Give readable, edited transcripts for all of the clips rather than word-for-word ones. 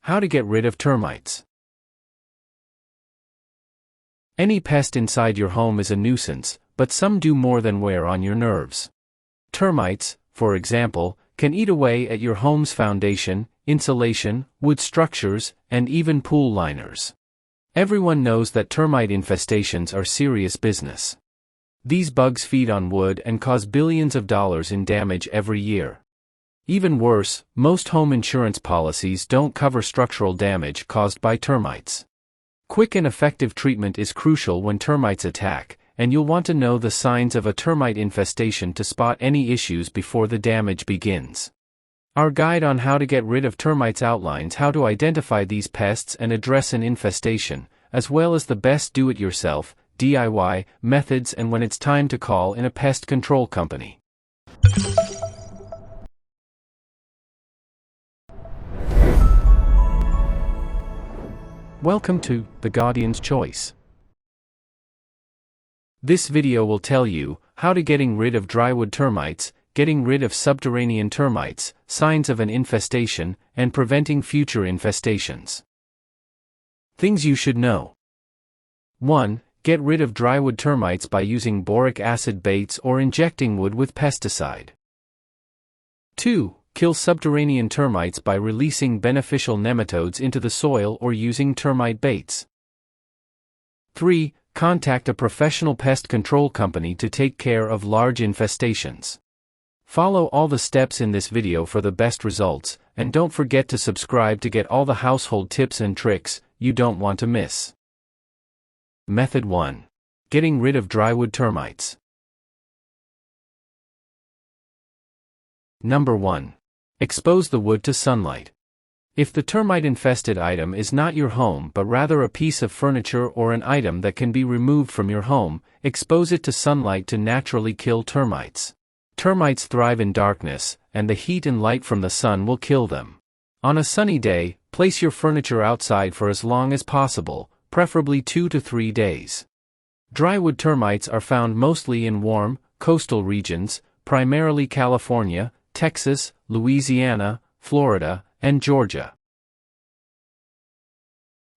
How to get rid of termites. Any pest inside your home is a nuisance, but some do more than wear on your nerves. Termites, for example, can eat away at your home's foundation, insulation, wood structures, and even pool liners. Everyone knows that termite infestations are serious business. These bugs feed on wood and cause billions of dollars in damage every year. Even worse, most home insurance policies don't cover structural damage caused by termites. Quick and effective treatment is crucial when termites attack, and you'll want to know the signs of a termite infestation to spot any issues before the damage begins. Our guide on how to get rid of termites outlines how to identify these pests and address an infestation, as well as the best do-it-yourself (DIY) methods and when it's time to call in a pest control company. Welcome to The Guardian's Choice. This video will tell you how to getting rid of drywood termites, getting rid of subterranean termites, signs of an infestation, and preventing future infestations. Things you should know. 1. Get rid of drywood termites by using boric acid baits or injecting wood with pesticide. 2. Kill subterranean termites by releasing beneficial nematodes into the soil or using termite baits. 3. Contact a professional pest control company to take care of large infestations. Follow all the steps in this video for the best results, and don't forget to subscribe to get all the household tips and tricks you don't want to miss. Method 1. Getting rid of drywood termites. Number 1. Expose the wood to sunlight. If the termite-infested item is not your home but rather a piece of furniture or an item that can be removed from your home, expose it to sunlight to naturally kill termites. Termites thrive in darkness, and the heat and light from the sun will kill them. On a sunny day, place your furniture outside for as long as possible, preferably 2 to 3 days. Drywood termites are found mostly in warm, coastal regions, primarily California, Texas, Louisiana, Florida, and Georgia.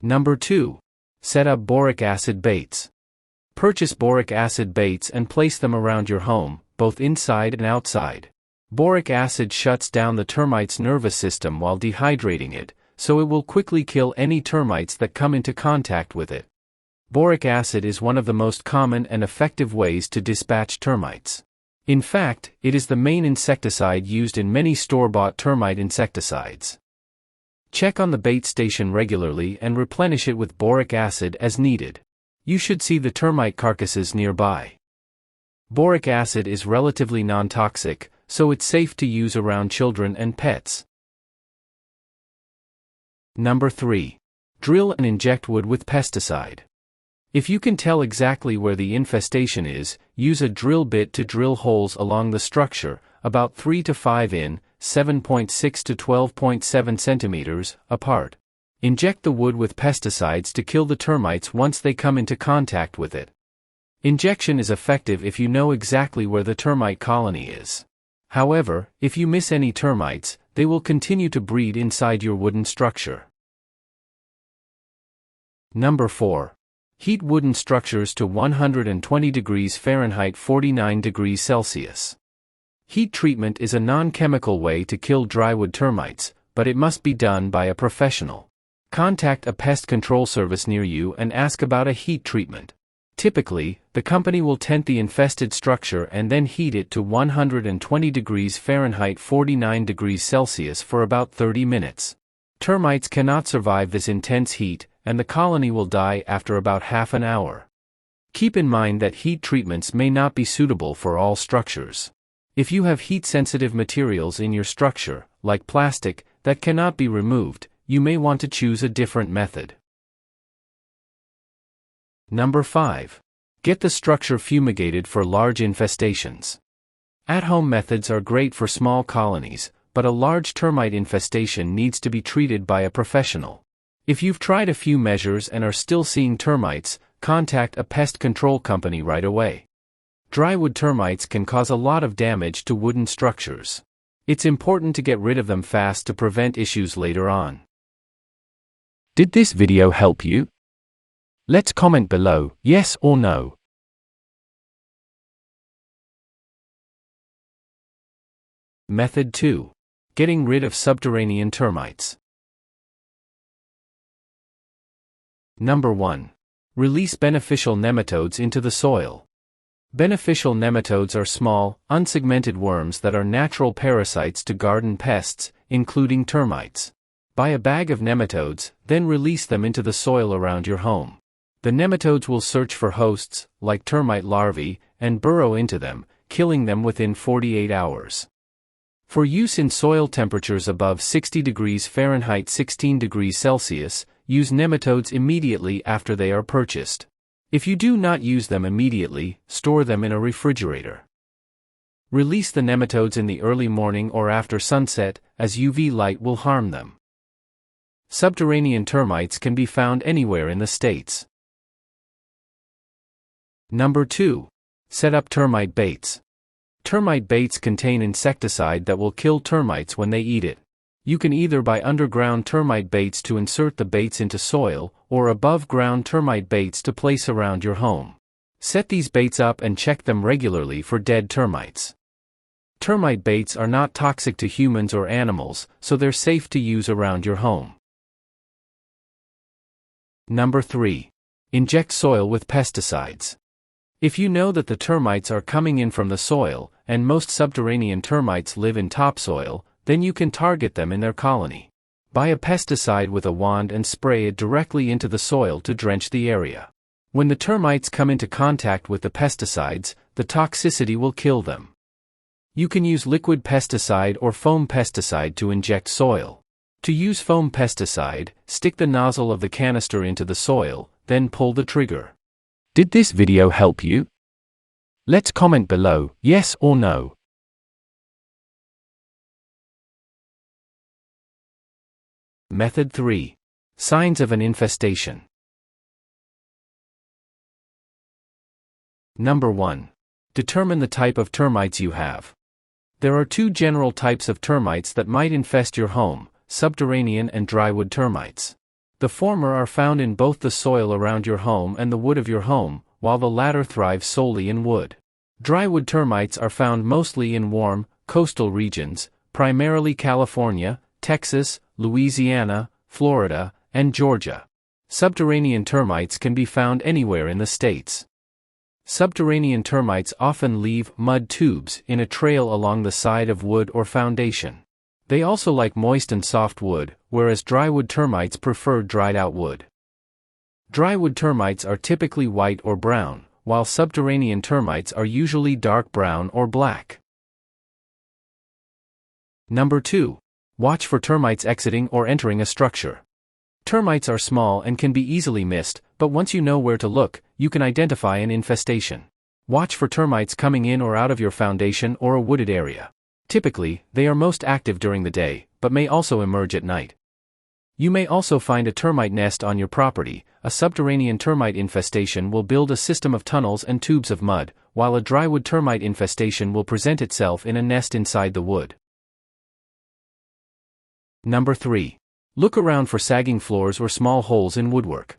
Number 2. Set up boric acid baits. Purchase boric acid baits and place them around your home, both inside and outside. Boric acid shuts down the termite's nervous system while dehydrating it, so it will quickly kill any termites that come into contact with it. Boric acid is one of the most common and effective ways to dispatch termites. In fact, it is the main insecticide used in many store-bought termite insecticides. Check on the bait station regularly and replenish it with boric acid as needed. You should see the termite carcasses nearby. Boric acid is relatively non-toxic, so it's safe to use around children and pets. Number 3. Drill and inject wood with pesticide. If you can tell exactly where the infestation is, use a drill bit to drill holes along the structure, about 3 to 5 in, 7.6 to 12.7 centimeters, apart. Inject the wood with pesticides to kill the termites once they come into contact with it. Injection is effective if you know exactly where the termite colony is. However, if you miss any termites, they will continue to breed inside your wooden structure. Number 4. Heat wooden structures to 120 degrees Fahrenheit 49 degrees Celsius. Heat treatment is a non-chemical way to kill drywood termites, but it must be done by a professional. Contact a pest control service near you and ask about a heat treatment. Typically, the company will tent the infested structure and then heat it to 120 degrees Fahrenheit 49 degrees Celsius for about 30 minutes. Termites cannot survive this intense heat, and the colony will die after about half an hour. Keep in mind that heat treatments may not be suitable for all structures. If you have heat-sensitive materials in your structure, like plastic, that cannot be removed, you may want to choose a different method. Number 5. Get the structure fumigated for large infestations. At-home methods are great for small colonies, but a large termite infestation needs to be treated by a professional. If you've tried a few measures and are still seeing termites, contact a pest control company right away. Drywood termites can cause a lot of damage to wooden structures. It's important to get rid of them fast to prevent issues later on. Did this video help you? Let's comment below, yes or no. Method 2. Getting rid of subterranean termites. Number 1. Release beneficial nematodes into the soil. Beneficial nematodes are small, unsegmented worms that are natural parasites to garden pests, including termites. Buy a bag of nematodes, then release them into the soil around your home. The nematodes will search for hosts, like termite larvae, and burrow into them, killing them within 48 hours. For use in soil temperatures above 60 degrees Fahrenheit 16 degrees Celsius, use nematodes immediately after they are purchased. If you do not use them immediately, store them in a refrigerator. Release the nematodes in the early morning or after sunset, as UV light will harm them. Subterranean termites can be found anywhere in the States. Number 2. Set up termite baits. Termite baits contain insecticide that will kill termites when they eat it. You can either buy underground termite baits to insert the baits into soil, or above-ground termite baits to place around your home. Set these baits up and check them regularly for dead termites. Termite baits are not toxic to humans or animals, so they're safe to use around your home. Number 3. Inject soil with pesticides. If you know that the termites are coming in from the soil, and most subterranean termites live in topsoil, then you can target them in their colony. Buy a pesticide with a wand and spray it directly into the soil to drench the area. When the termites come into contact with the pesticides, the toxicity will kill them. You can use liquid pesticide or foam pesticide to inject soil. To use foam pesticide, stick the nozzle of the canister into the soil, then pull the trigger. Did this video help you? Let's comment below, yes or no. Method 3. Signs of an infestation. Number 1. Determine the type of termites you have. There are two general types of termites that might infest your home: subterranean and drywood termites. The former are found in both the soil around your home and the wood of your home, while the latter thrive solely in wood. Drywood termites are found mostly in warm, coastal regions, primarily California, Texas, Louisiana, Florida, and Georgia. Subterranean termites can be found anywhere in the States. Subterranean termites often leave mud tubes in a trail along the side of wood or foundation. They also like moist and soft wood, whereas drywood termites prefer dried-out wood. Drywood termites are typically white or brown, while subterranean termites are usually dark brown or black. Number 2. Watch for termites exiting or entering a structure. Termites are small and can be easily missed, but once you know where to look, you can identify an infestation. Watch for termites coming in or out of your foundation or a wooded area. Typically, they are most active during the day, but may also emerge at night. You may also find a termite nest on your property. A subterranean termite infestation will build a system of tunnels and tubes of mud, while a drywood termite infestation will present itself in a nest inside the wood. Number 3. Look around for sagging floors or small holes in woodwork.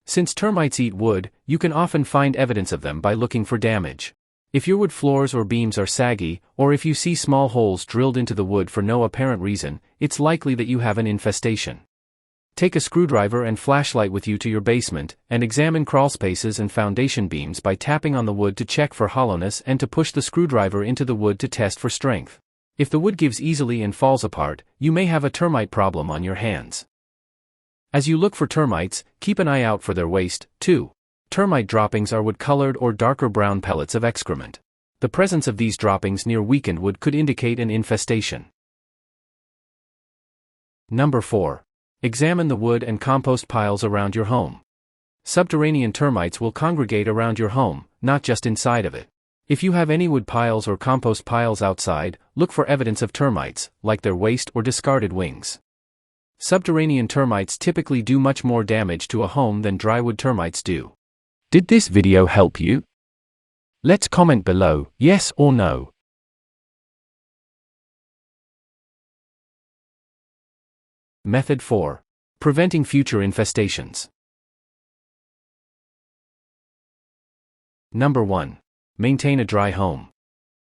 Since termites eat wood, you can often find evidence of them by looking for damage. If your wood floors or beams are saggy, or if you see small holes drilled into the wood for no apparent reason, it's likely that you have an infestation. Take a screwdriver and flashlight with you to your basement, and examine crawl spaces and foundation beams by tapping on the wood to check for hollowness and to push the screwdriver into the wood to test for strength. If the wood gives easily and falls apart, you may have a termite problem on your hands. As you look for termites, keep an eye out for their waste, too. Termite droppings are wood-colored or darker brown pellets of excrement. The presence of these droppings near weakened wood could indicate an infestation. Number 4. Examine the wood and compost piles around your home. Subterranean termites will congregate around your home, not just inside of it. If you have any wood piles or compost piles outside, look for evidence of termites, like their waste or discarded wings. Subterranean termites typically do much more damage to a home than drywood termites do. Did this video help you? Let's comment below, yes or no. Method 4. Preventing future infestations. Number 1. Maintain a dry home.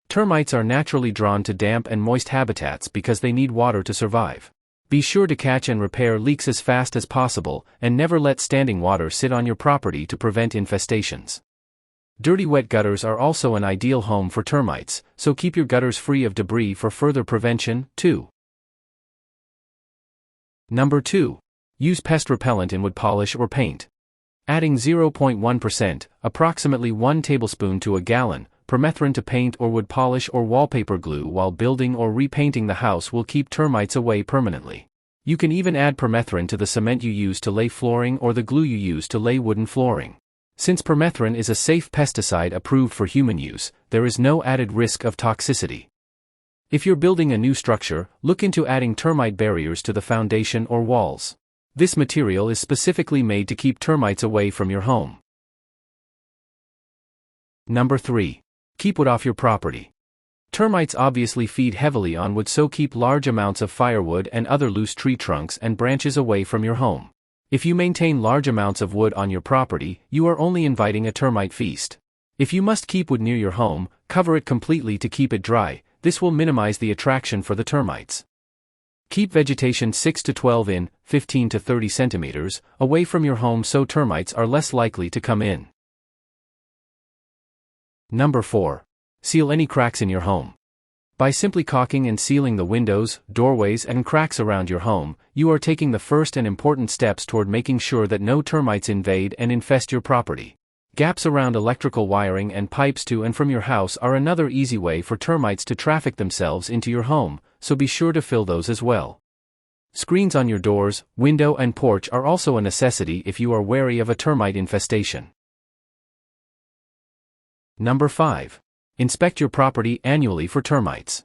Termites are naturally drawn to damp and moist habitats because they need water to survive. Be sure to catch and repair leaks as fast as possible, and never let standing water sit on your property to prevent infestations. Dirty wet gutters are also an ideal home for termites, so keep your gutters free of debris for further prevention, too. Number 2. Use pest repellent in wood polish or paint. Adding 0.1%, approximately 1 tablespoon to a gallon, permethrin to paint or wood polish or wallpaper glue while building or repainting the house will keep termites away permanently. You can even add permethrin to the cement you use to lay flooring or the glue you use to lay wooden flooring. Since permethrin is a safe pesticide approved for human use, there is no added risk of toxicity. If you're building a new structure, look into adding termite barriers to the foundation or walls. This material is specifically made to keep termites away from your home. Number 3. Keep wood off your property. Termites obviously feed heavily on wood, so keep large amounts of firewood and other loose tree trunks and branches away from your home. If you maintain large amounts of wood on your property, you are only inviting a termite feast. If you must keep wood near your home, cover it completely to keep it dry. This will minimize the attraction for the termites. Keep vegetation 6 to 12 in, 15 to 30 centimeters, away from your home so termites are less likely to come in. Number 4. Seal any cracks in your home. By simply caulking and sealing the windows, doorways, and cracks around your home, you are taking the first and important steps toward making sure that no termites invade and infest your property. Gaps around electrical wiring and pipes to and from your house are another easy way for termites to traffic themselves into your home, so be sure to fill those as well. Screens on your doors, window, and porch are also a necessity if you are wary of a termite infestation. Number 5. Inspect your property annually for termites.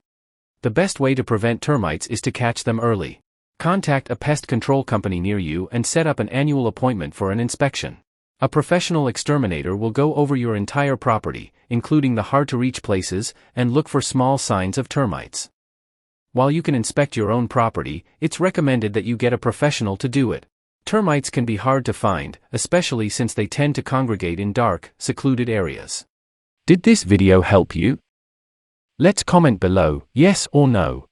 The best way to prevent termites is to catch them early. Contact a pest control company near you and set up an annual appointment for an inspection. A professional exterminator will go over your entire property, including the hard-to-reach places, and look for small signs of termites. While you can inspect your own property, it's recommended that you get a professional to do it. Termites can be hard to find, especially since they tend to congregate in dark, secluded areas. Did this video help you? Let's comment below, yes or no.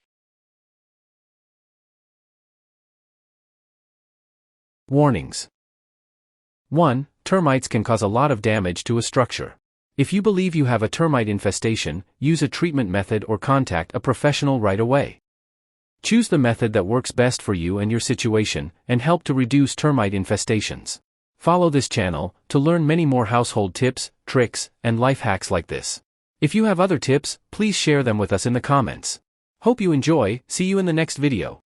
Warnings. 1. Termites can cause a lot of damage to a structure. If you believe you have a termite infestation, use a treatment method or contact a professional right away. Choose the method that works best for you and your situation, and help to reduce termite infestations. Follow this channel to learn many more household tips, tricks, and life hacks like this. If you have other tips, please share them with us in the comments. Hope you enjoy. See you in the next video.